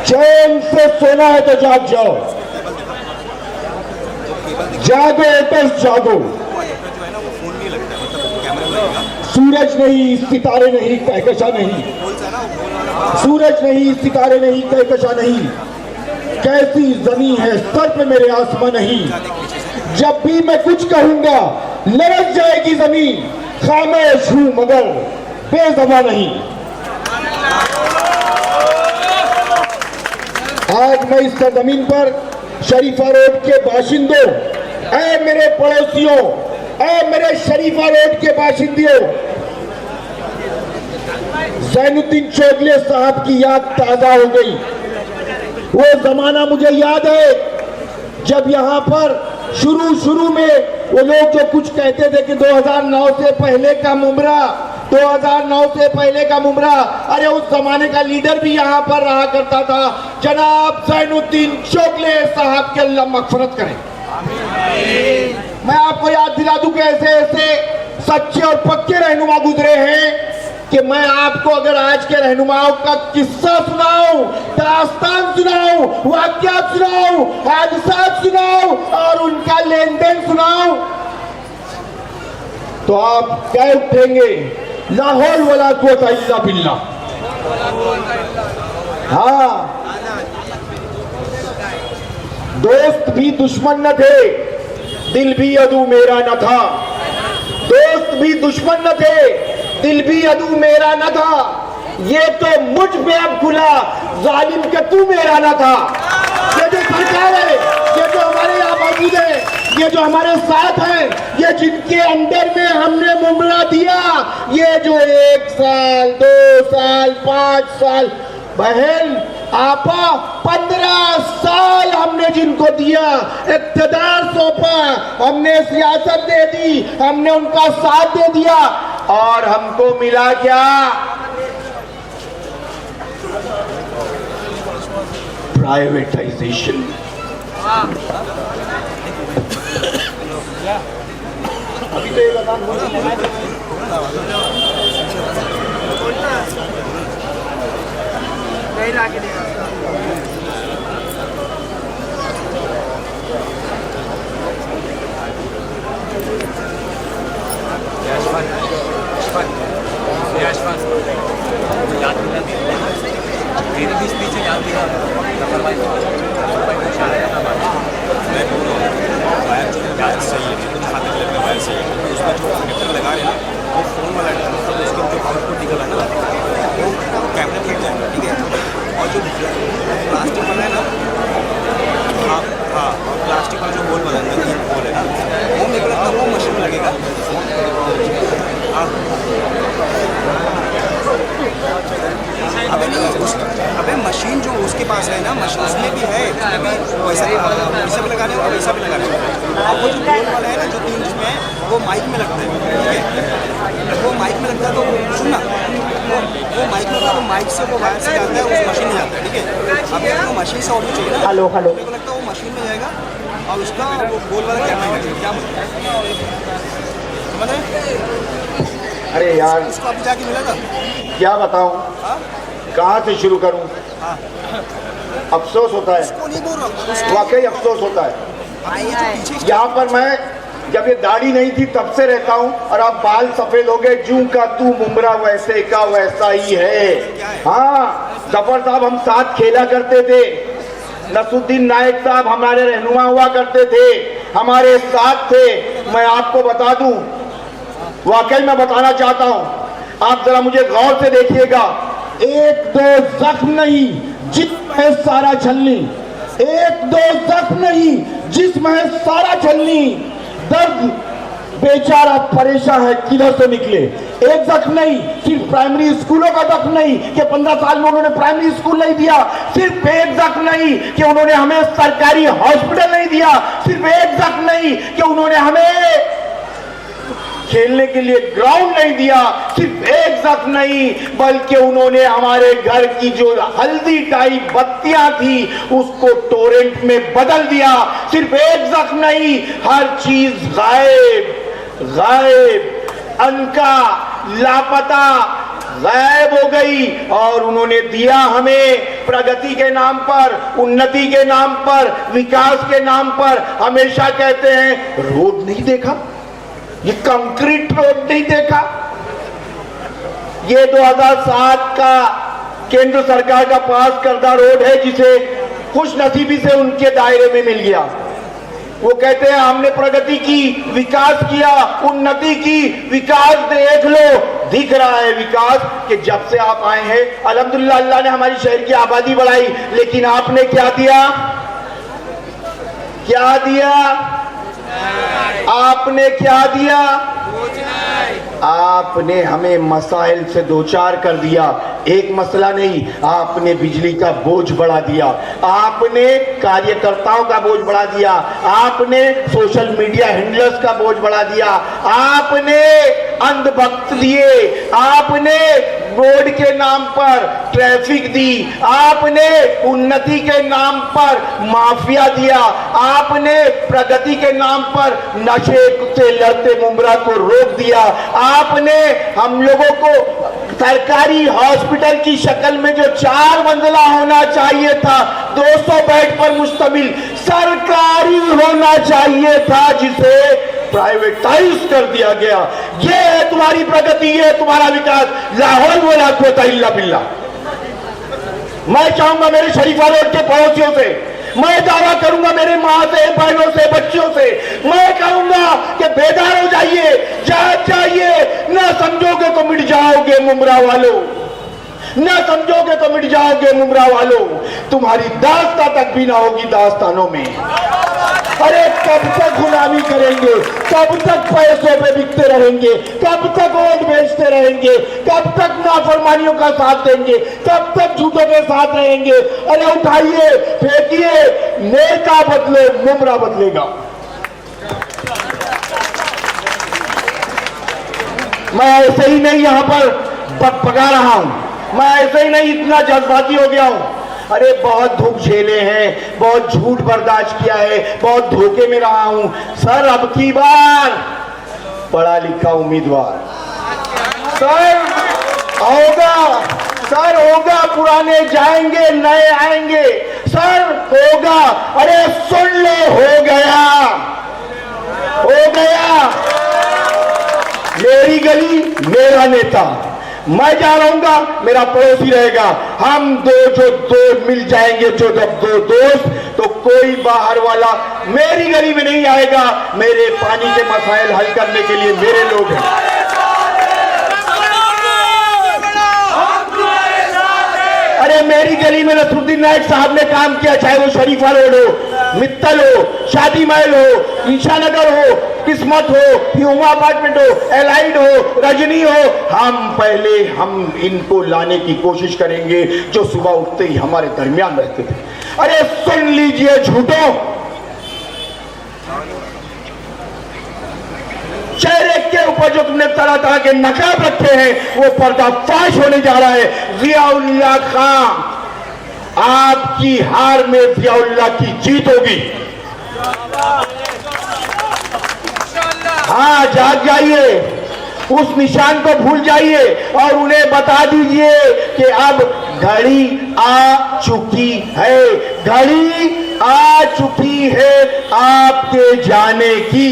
चैन से सोना है तो जाग जाओ, जागो एटर्स जागो। सूरज नहीं, सितारे नहीं, कहकशा नहीं, सूरज नहीं, सितारे नहीं, कहकशा नहीं, कैसी जमीन है सर पे मेरे आसमां नहीं। जब भी मैं कुछ कहूंगा लड़क जाएगी जमीन, खामोश हूं मगर बेज़बान नहीं। आज मैं इस सरजमीन पर शरीफा रोड के बाशिंदों, ऐ मेरे पड़ोसियों, ऐ मेरे शरीफा रोड के बाशिंदियों, ज़ैनुद्दीन चोगले साहब की याद ताजा हो गई। वो जमाना मुझे याद है जब यहाँ पर शुरू में वो लोग जो कुछ कहते थे कि 2009 से पहले का मुमरा, 2009 से पहले का मुमरा, अरे उस जमाने का लीडर भी यहाँ पर रहा करता था जनाब ज़ैनुद्दीन चोगले साहब के अल्लाह मग़फ़िरत करें। मैं आपको याद दिला दूं कि ऐसे ऐसे सच्चे और पक्के रहनुमा गुजरे हैं कि मैं आपको अगर आज के रहनुमाओं का किस्सा सुनाऊं, दास्तान सुनाऊं, वाक़यात सुनाऊं, हादसात सुनाऊं और उनका लेन देन सुनाऊं तो आप कह उठेंगे ला हौल वला कुव्वता इल्ला बिल्लाह। हाँ, दोस्त भी दुश्मन न थे, दिल भी अदू मेरा न था। दोस्त भी दुश्मन न थे, दिल भी अदू मेरा न था। ये तो मुझ पे अब खुला जालिम के तू मेरा न था। ये जो सरकार है, ये जो हमारे यहाँ मौजूद है, ये जो हमारे साथ है, ये जिनके अंडर में हमने मुमरा दिया, ये जो 1 साल 2 साल 5 साल, बहन आपा 15 साल हमने जिनको दिया, इक़्तिदार सौंपा, हमने सियासत दे दी, हमने उनका साथ दे दिया और हमको मिला क्या? प्राइवेटाइजेशन। अभी तो ये मेरी भी स्पीच याद दिला वायर सही है, कुछ खाते कलर का वायर सही है, उसमें जो कनेक्टर लगा रहे हैं वो फ़ोन वाला मतलब उसका जो आउटपुट निकल है ना वो कैमरे में लग जाएगा, ठीक है। और जो प्लास्टिक वाला है ना, हाँ हाँ, और प्लास्टिक वाला जो होल वाला है, होल है ना, वो मेरे को लगता है वो मशीन में लगेगा। अबे नहीं, अबे मशीन जो उसके पास है ना, मशीन उसमें भी है, उसमें भी वैसा भी लगाने और वैसा भी लगाने। और वो जो गोल वाला है ना, जो 3 जिसमें है, वो माइक में लगता है, ठीक है। वो माइक में लगता है तो सुनना, वो माइक में लगता है तो माइक से वो वायर से जाता है, उस मशीन में जाता है, ठीक है। अब वो मशीन से ऑडियो चाहिए ना, हेलो हेलो, मेरे को लगता है वो मशीन में जाएगा और उसका वो गोल वाला कैमरा लगेगा। क्या समझ? अरे यार उसको अभी जाके मिला था, क्या बताऊं, कहाँ से शुरू करूं? अफसोस होता है, उसको नहीं बोल रहा, वाकई अफसोस होता है। यहाँ पर मैं जब ये दाढ़ी नहीं थी तब से रहता हूँ और अब बाल सफेद हो गए, जूं का तू मुमरा वैसे का वैसा ही है। हाँ, जफर साहब हम साथ खेला करते थे, नसरुद्दीन नायक साहब हमारे रहनुमा हुआ करते थे, हमारे साथ थे। मैं आपको बता दूं, वाकई मैं बताना चाहता हूं, आप जरा मुझे गौर से देखिएगा, 1-2 जख्म नहीं जिस्म है सारा छलनी, 1-2 जख्म नहीं जिस्म है सारा छलनी, दर्द बेचारा परेशान है किधर से निकले। एक जख्म नहीं, सिर्फ प्राइमरी स्कूलों का जख्म नहीं कि 15 साल में उन्होंने प्राइमरी स्कूल नहीं दिया, सिर्फ एक जख्म नहीं कि उन्होंने हमें सरकारी हॉस्पिटल नहीं दिया, सिर्फ एक जख्म नहीं कि उन्होंने हमें खेलने के लिए ग्राउंड नहीं दिया, सिर्फ एक जख्म नहीं बल्कि उन्होंने हमारे घर की जो हल्दी टाइप बत्तियां थी उसको टोरेंट में बदल दिया। सिर्फ एक जख्म नहीं, हर चीज गायब, गायब, अनका, लापता, गायब हो गई और उन्होंने दिया हमें प्रगति के नाम पर, उन्नति के नाम पर, विकास के नाम पर। हमेशा कहते हैं रोड नहीं देखा, ये कंक्रीट रोड नहीं देखा। ये 2007 का केंद्र सरकार का पास करदा रोड है, जिसे खुशनसीबी से उनके दायरे में मिल गया। वो कहते हैं हमने प्रगति की, विकास किया, उन्नति की। विकास देख लो, दिख रहा है विकास कि जब से आप आए हैं अल्हम्दुलिल्लाह अल्लाह ने हमारी शहर की आबादी बढ़ाई, लेकिन आपने क्या दिया? क्या दिया? आपने क्या दिया? आपने हमें मसाइल से दो चार कर दिया। एक मसला नहीं, आपने बिजली का बोझ बढ़ा दिया, आपने कार्यकर्ताओं का बोझ बढ़ा दिया, आपने सोशल मीडिया हैंडलर्स का बोझ बढ़ा दिया, आपने अंधभक्त दिए, आपने रोड के नाम पर ट्रैफिक दी, आपने उन्नति के नाम पर माफिया दिया, आपने प्रगति के नाम पर नशे से लड़ते मुमरा को रोक दिया, आपने हम लोगों को सरकारी हॉस्पिटल की शक्ल में जो 4 मंजिला होना चाहिए था, 200 बेड पर मुश्तमिल सरकारी होना चाहिए था, जिसे प्राइवेटाइज कर दिया गया। ये है तुम्हारी प्रगति, ये है तुम्हारा विकास। ला हौल वला कुव्वता इल्ला बिल्लाह। मैं चाहूंगा मेरे शरीफा रोड के पड़ोसियों से, मैं दावा करूंगा मेरे माँ से, बहनों से, बच्चियों से, मैं कहूंगा कि बेदार हो जाइए, जाग जाइए। ना समझोगे तो मिट जाओगे मुमरा वालों, ना समझोगे तो मिट जाओगे मुमरा वालों। तुम्हारी दास्ता तक भी ना होगी दास्तानों में। अरे कब तक गुलामी करेंगे? कब तक पैसों पे बिकते रहेंगे? कब तक वोट बेचते रहेंगे? कब तक नाफरमानियों का साथ देंगे? कब तक झूठों के साथ रहेंगे? अरे उठाइए, फेंकिए, नेता बदले मुमरा बदलेगा। मैं ऐसे ही नहीं यहां पर पका रहा हूं, मैं ऐसे ही नहीं इतना जज्बाती हो गया हूं। अरे बहुत धूप झेले हैं, बहुत झूठ बर्दाश्त किया है, बहुत धोखे में रहा हूं। सर अब की बार पढ़ा लिखा उम्मीदवार सर होगा, सर होगा। पुराने जाएंगे, नए आएंगे, सर होगा। अरे सुन ले, हो गया, हो गया। मेरी गली, मेरा नेता, मैं जा रहूंगा, मेरा पड़ोसी रहेगा। हम दो मिल जाएंगे, जो जब 2 दोस्त, तो कोई बाहर वाला मेरी गली में नहीं आएगा। मेरे पानी के मसाइल हल करने के लिए मेरे लोग हैं। अरे मेरी गली में नसरुद्दीन नायक साहब ने काम किया, चाहे वो शरीफा रोड हो, मित्तल हो, शादी महल हो, ईशानगर हो, किस्मत हो, ह्यूमा अपार्टमेंट हो, एलाइड हो, रजनी हो। हम इनको लाने की कोशिश करेंगे जो सुबह उठते ही हमारे दरमियान रहते थे। अरे सुन लीजिए झूठों, चेहरे के ऊपर जो तुमने तरह तरह के नकाब रखे हैं वो पर्दाफाश होने जा रहा है। जियाउल्लाह खान, आपकी हार में जियाउल्लाह की जीत होगी। हाँ, जाग जाइए, उस निशान को भूल जाइए और उन्हें बता दीजिए कि अब घड़ी आ चुकी है, घड़ी आ चुकी है आपके जाने की।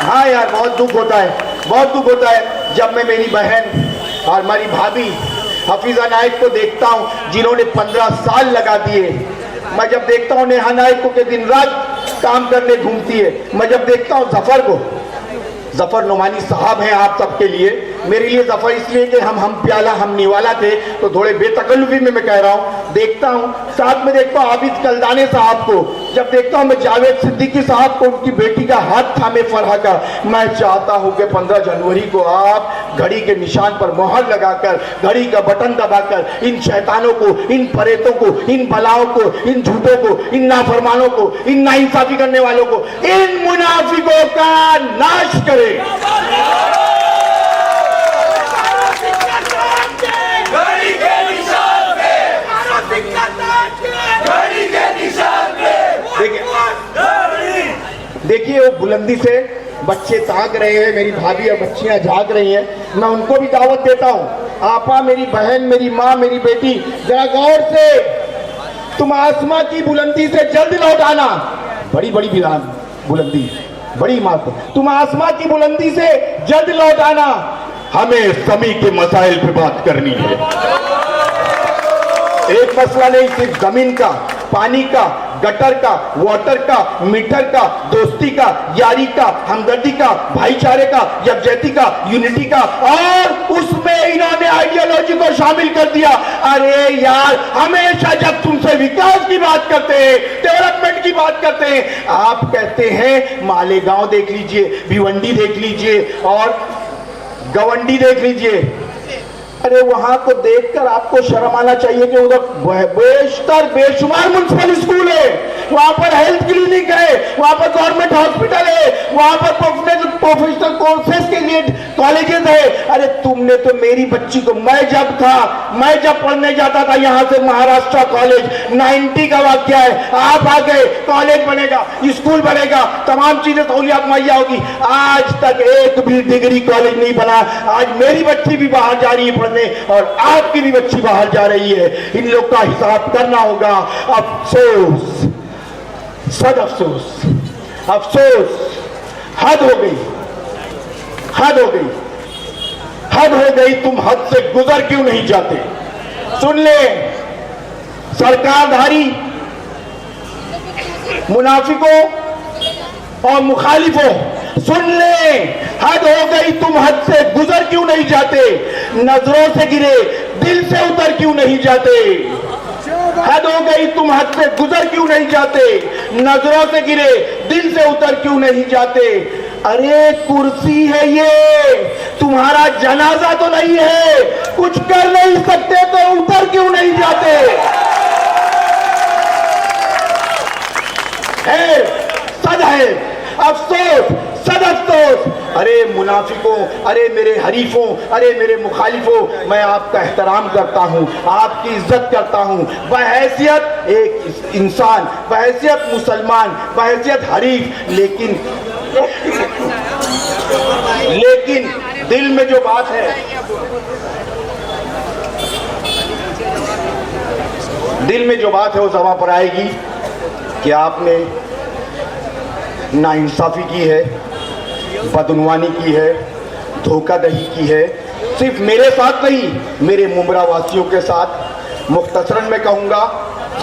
हाँ यार, बहुत दुख होता है, बहुत दुख होता है जब मैं मेरी बहन और हमारी भाभी हफीजा नायक को देखता हूँ, जिन्होंने 15 साल लगा दिए। मैं जब देखता हूँ नेहा नायक को, के दिन रात काम करने घूमती है। मैं जब देखता हूँ जफर को, जफर नोमानी साहब हैं आप सबके लिए, मेरे लिए जफर इसलिए कि हम प्याला हम निवाला थे, तो थोड़े बेतकल्लुफी में मैं कह रहा हूँ। देखता हूँ, साथ में देखता हूँ आबिद कलदाने साहब को, जब देखता हूँ मैं जावेद सिद्दीकी साहब को, उनकी बेटी का हाथ थामे फरहा का। मैं चाहता हूँ कि 15 जनवरी को आप घड़ी के निशान पर मोहर लगाकर, घड़ी का बटन दबाकर इन शैतानों को, इन परेतों को, इन बलाओं को, इन झूठों को, इन नाफरमानों को, इन नाइंसाफी करने वालों को, इन मुनाफिकों का नाश करें। देखिए वो बुलंदी से बच्चे ताक रहे हैं, मेरी भाभी और बच्चियां जाग रही हैं, मैं उनको भी दावत देता हूं। आपा, मेरी बहन, मेरी माँ, मेरी बेटी, जरा गौर से तुम आसमां की बुलंदी से जल्द लौट आना। बड़ी बड़ी बुलंदी, बड़ी इमारत, तुम आसमां की बुलंदी से जल्द लौट आना। हमें समी के मसाइल पे बात करनी है। एक मसला नहीं, सिर्फ जमीन का, पानी का, गटर का, वाटर का, मीटर का, दोस्ती का, यारी का, हमदर्दी का, भाईचारे का, यकजहती का, यूनिटी का, और उसमें इन्होंने आइडियोलॉजी को शामिल कर दिया। अरे यार, हमेशा जब तुमसे विकास की बात करते हैं, डेवलपमेंट की बात करते हैं, आप कहते हैं मालेगांव देख लीजिए, भिवंडी देख लीजिए और गवंडी देख लीजिए। अरे वहां को देखकर आपको शर्म आना चाहिए कि उधर बेशुमार म्युनिसिपल स्कूल है, वहां पर हेल्थ क्लिनिक है, वहां पर गवर्नमेंट हॉस्पिटल है, वहां पर प्रोफेशनल कोर्सेज के लिए कॉलेजेस है। अरे तुमने तो मेरी बच्ची को, मैं जब पढ़ने जाता था यहां से महाराष्ट्र कॉलेज, 90 का वाक्य है, आप आ गए, कॉलेज बनेगा, स्कूल बनेगा, तमाम चीजें सहूलियात मुहैया होगी। आज तक एक भी डिग्री कॉलेज नहीं बना। आज मेरी बच्ची भी बाहर जा रही है और आपकी भी बच्ची बाहर जा रही है। इन लोग का हिसाब करना होगा। अफसोस, सद अफसोस, अफसोस, हद हो गई, हद हो गई, हद हो गई। तुम हद से गुजर क्यों नहीं जाते? सुन ले सरकारधारी मुनाफिकों और मुखालिफों, सुन ले, हद हो गई। तुम हद से गुजर क्यों नहीं जाते? नजरों से गिरे दिल से उतर क्यों नहीं जाते? हद हो गई। तुम हद से गुजर क्यों नहीं जाते? नजरों से गिरे दिल से उतर क्यों नहीं जाते? अरे कुर्सी है ये, तुम्हारा जनाजा तो नहीं है। कुछ कर नहीं सकते तो उतर क्यों नहीं जाते? है, सद है, अफसोस, सद अफसोस। अरे मुनाफिकों, अरे मेरे हरीफों, अरे मेरे मुखालिफों, मैं आपका एहतराम करता हूं, आपकी इज्जत करता हूं, बहैसियत एक इंसान, बहैसियत मुसलमान, बहैसियत हरीफ, लेकिन दिल में जो बात है, दिल में जो बात है वो जबां पर आएगी कि आपने नाइंसाफी की है, बदउनवानी की है, धोखाधड़ी की है, सिर्फ मेरे साथ नहीं, मेरे मुमरा वासियों के साथ। मुख्तसरन में कहूँगा,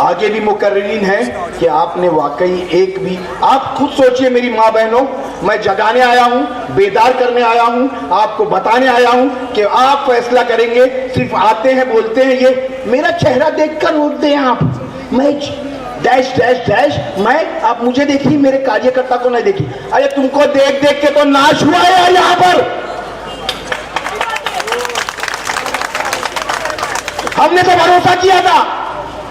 आगे भी मुकर्रिरीन हैं कि आपने वाकई एक भी, आप खुद सोचिए मेरी माँ बहनों, मैं जगाने आया हूँ, बेदार करने आया हूँ, आपको बताने आया हूँ कि आप फैसला करेंगे। सिर्फ आते हैं, बोलते हैं, ये मेरा चेहरा देखकर उठते हैं आप, मैं डैश डैश डैश, मैं, आप मुझे देखिए, मेरे कार्यकर्ता को नहीं देखिए। अरे तुमको देख देख के तो नाश हुआ है यहाँ पर। हमने तो भरोसा किया था,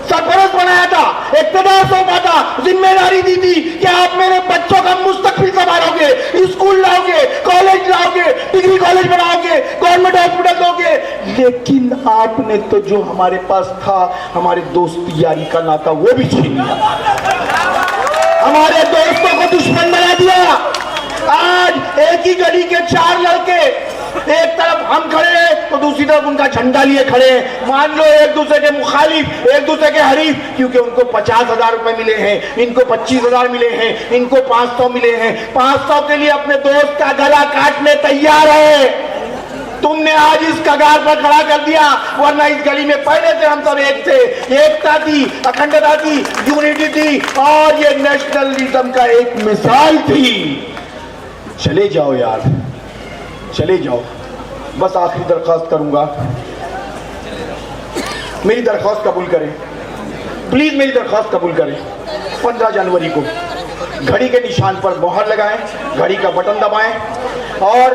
सरपरस्त बनाया था, इक़्तिदार सौंपा था, जिम्मेदारी दी थी कि आप मेरे बच्चों का मुस्तकबिल संभालोगे, स्कूल लाओगे, कॉलेज लाओगे, डिग्री कॉलेज बनाओगे, गवर्नमेंट हॉस्पिटल दोगे। लेकिन आपने तो जो हमारे पास था, हमारे दोस्ती यारी का नाता, वो भी छीन लिया, हमारे दोस्तों को दुश्मन बना दिया। आज एक ही गली के 4 लड़के, एक तरफ हम खड़े हैं तो दूसरी तरफ उनका झंडा लिए खड़े हैं। मान लो एक दूसरे के मुखालिफ, एक दूसरे के हरीफ, क्योंकि उनको 50,000 रुपए मिले हैं, इनको 25,000 मिले हैं, इनको 500 मिले हैं। 500 के लिए अपने दोस्त का गला काटने तैयार है। तुमने आज इस कगार पर खड़ा कर दिया, वरना इस गली में पहले से हम सब एक थे, एकता थी, अखंडता थी, यूनिटी थी, और ये नेशनलिज्म का एक मिसाल थी। चले जाओ यार, चले जाओ। बस आखिरी दरख्वास्त करूंगा, मेरी दरख्वास्त कबूल करें प्लीज, मेरी दरख्वास्त कबूल करें। 15 जनवरी को घड़ी के निशान पर मोहर लगाएं, घड़ी का बटन दबाएं, और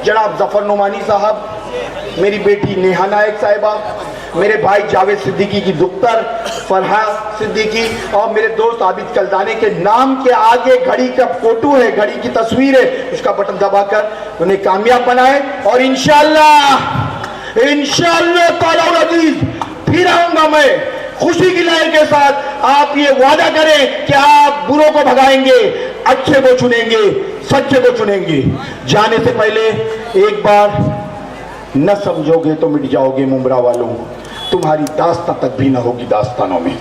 जनाब जफर नोमानी साहब, मेरी बेटी नेहा नायक साहिबा, मेरे भाई जावेद सिद्दीकी की दुख्तर फरहा सिद्दीकी, और मेरे दोस्त आबिद कलदाने के नाम के आगे घड़ी का फोटो है, घड़ी की तस्वीर है, उसका बटन दबाकर उन्हें कामयाब बनाए। और इंशाअल्लाह ताला अजीज फिर आऊंगा मैं खुशी की लहर के साथ। आप ये वादा करें कि आप बुरों को भगाएंगे, अच्छे को चुनेंगे। सच्चे को चुनेंगे। जाने से पहले एक बार न समझोगे तो मिट जाओगे मुंब्रा वालों, तुम्हारी दास्तां तक भी न होगी दास्तानों में।